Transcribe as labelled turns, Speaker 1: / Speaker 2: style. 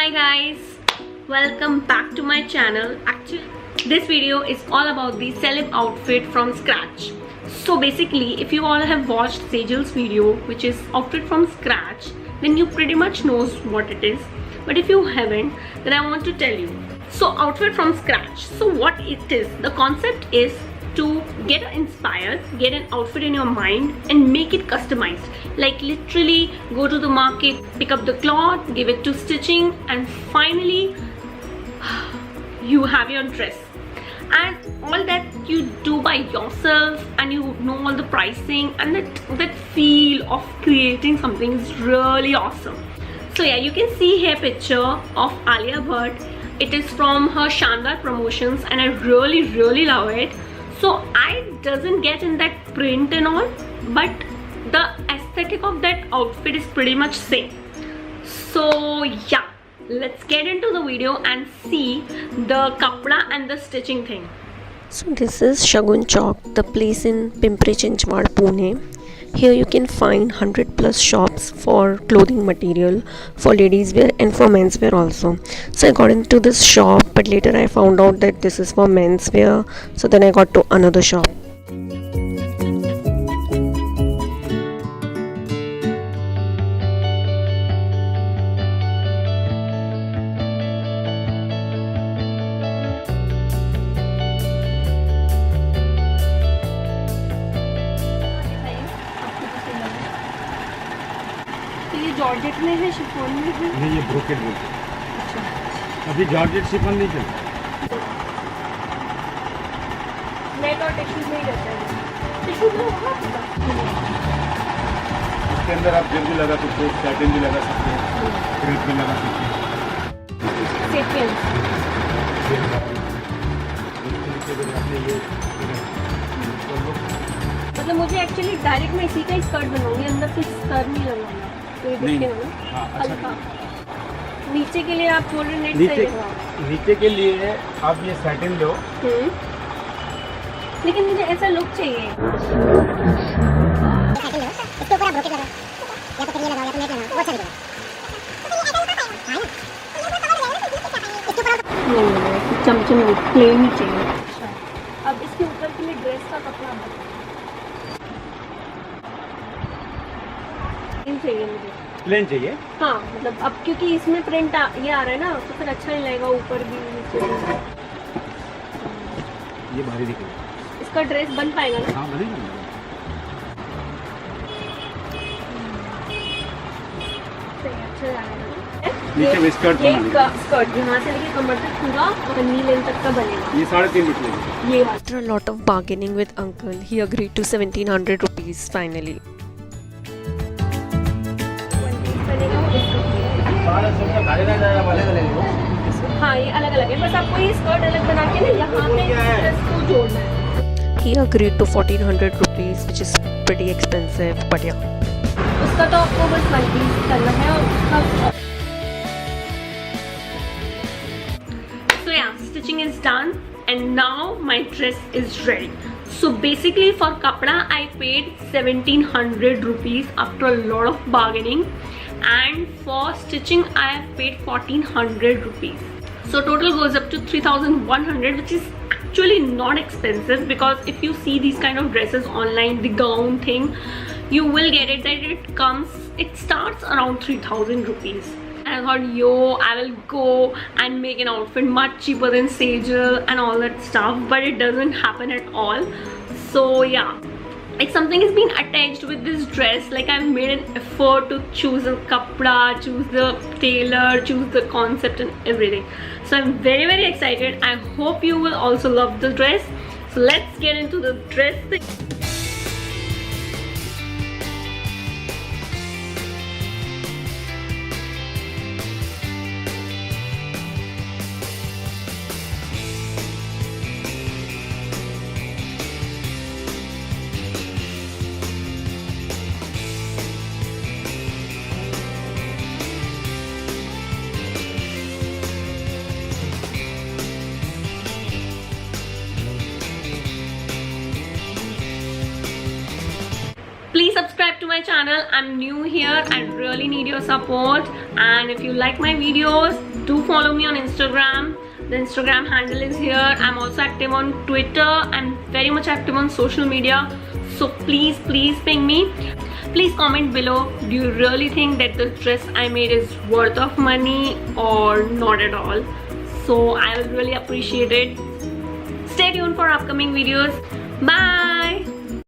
Speaker 1: Hi guys, welcome back to my channel. Actually, this video is all about the celeb outfit from scratch. So basically, if you all have watched Sejal's video, which is outfit from scratch, then you pretty much knows what it is. But if you haven't, then I want to tell you. So outfit from scratch. So what it is, the concept is to get inspired, get an outfit in your mind and make it customized. Like literally go to the market, pick up the cloth, give it to stitching, and finally you have your dress. And all that you do by yourself, and you know all the pricing, and that feel of creating something is really awesome. So yeah, you can see here picture of ALIA BHATT. It is from her Shandar promotions and I really love it. So I doesn't get in that print and all, but the aesthetic of that outfit is pretty much same. So yeah, let's get into the video and see the kapda and the stitching thing.
Speaker 2: So this is Shagun Chowk, the place in Pimpri Chinchwad, Pune. Here you can find 100+ shops for clothing material for ladies wear and for men's wear also. So I got into this shop, but later I found out that this is for men's wear. So then I got to another shop.
Speaker 1: Georgette में है, chiffon में है?
Speaker 3: नहीं, ये brocade बोलते हैं। अच्छा, अभी जॉर्जेट शिफॉन नहीं चल।
Speaker 1: नेट और टिश्यू में ही रहता है। टिश्यू में होगा
Speaker 3: इसके अंदर आप जेल भी लगा सकते हो, सैटिन भी लगा सकते हो, क्रेप भी लगा सकते हो।
Speaker 1: सेक्वेंस। मतलब मुझे एक्चुअली डायरेक्ट मैं इसी का ही स्कर्ट बनवाऊंगी, अंदर से स्कर्ट नहीं लगाऊंगा। तो ये देखिए ना, हल्का। नीचे के लिए आप बोल रहे नेट सही होगा।
Speaker 3: नीचे के लिए आप ये सैटिन लो।
Speaker 1: लेकिन मुझे ऐसा लुक चाहिए।
Speaker 4: इसके ऊपर आप ब्रोकेट लगा, या तो फिर ये लगाओ या तो नेट लगाओ, वो अच्छा लगेगा। इसके ऊपर
Speaker 1: नहीं, चमचम प्लेन ही चाहिए। अब इसके ऊपर के लिए ड्रेस का कपड़ा चाहिए मुझे।
Speaker 3: प्लेन चाहिए?
Speaker 1: हाँ, मतलब अब क्योंकि इसमें प्रिंट ये आ रहा है ना, तो फिर अच्छा नहीं लगेगा ऊपर भी नीचे भी।
Speaker 3: ये भारी दिखेगा।
Speaker 1: इसका ड्रेस बन पाएगा ना?
Speaker 3: हाँ, बनेगा।
Speaker 1: अच्छा लगेगा।
Speaker 3: नीचे भी स्कर्ट
Speaker 1: बनेगा। स्कर्ट यहाँ से लेके कमर तक पूरा और नी लेंथ तक का बनेगा।
Speaker 3: ये 3.5 मीटर लगेगा।
Speaker 1: ये
Speaker 2: After a lot of bargaining with uncle, he agreed to 1700 rupees finally.
Speaker 1: हाँ, ये अलग अलग है, बस आपको ये स्कर्ट अलग बना के ना यहाँ पे इसको जोड़ना है।
Speaker 2: He agreed to 1400 rupees, which is pretty expensive, but yeah.
Speaker 1: उसका तो आपको बस 1 पीस करना है और उसका। So yeah, stitching is done and now my dress is ready. So basically for kapda I paid 1700 rupees after a lot of bargaining, and for stitching I have paid 1400 rupees. So total goes up to 3100, which is actually not expensive, because if you see these kind of dresses online, the gown thing, you will get it that it starts around 3000 rupees. And I thought, yo, I will go and make an outfit much cheaper than Sejal and all that stuff, but it doesn't happen at all. So yeah, like something is being attached with this dress. Like I've made an effort to choose a kapda, choose the tailor, choose the concept and everything. So I'm very excited. I hope you will also love the dress. So let's get into the dress thing. Please subscribe to my channel. I'm new here. I really need your support. And if you like my videos, do follow me on Instagram. The Instagram handle is here. I'm also active on Twitter. I'm very much active on social media. So please ping me. Please comment below, do you really think that the dress I made is worth of money or not at all? So I will really appreciate it. Stay tuned for upcoming videos. Bye.